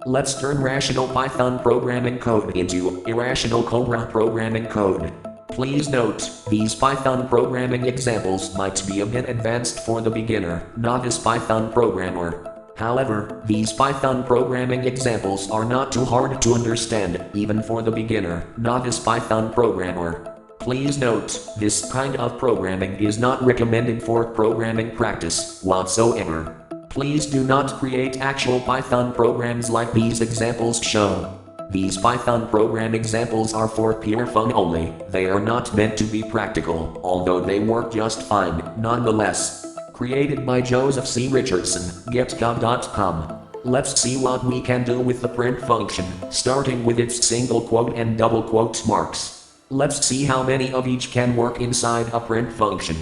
Let's turn rational Python programming code into irrational Cobra programming code. Please note, these Python programming examples might be a bit advanced for the beginner, novice Python programmer. However, these Python programming examples are not too hard to understand, even for the beginner, novice Python programmer. Please note, this kind of programming is not recommended for programming practice whatsoever. Please do not create actual Python programs like these examples show. These Python program examples are for pure fun only. They are not meant to be practical, although they work just fine, nonetheless. Created by Joseph C. Richardson, GitHub.com. Let's see what we can do with the print function, starting with its single quote and double quote marks. Let's see how many of each can work inside a print function.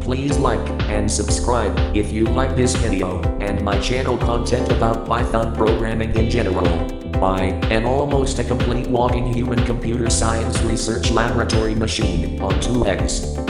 Please like and subscribe if you like this video and my channel content about Python programming in general. I am almost a complete walking human computer science research laboratory machine on 2 legs.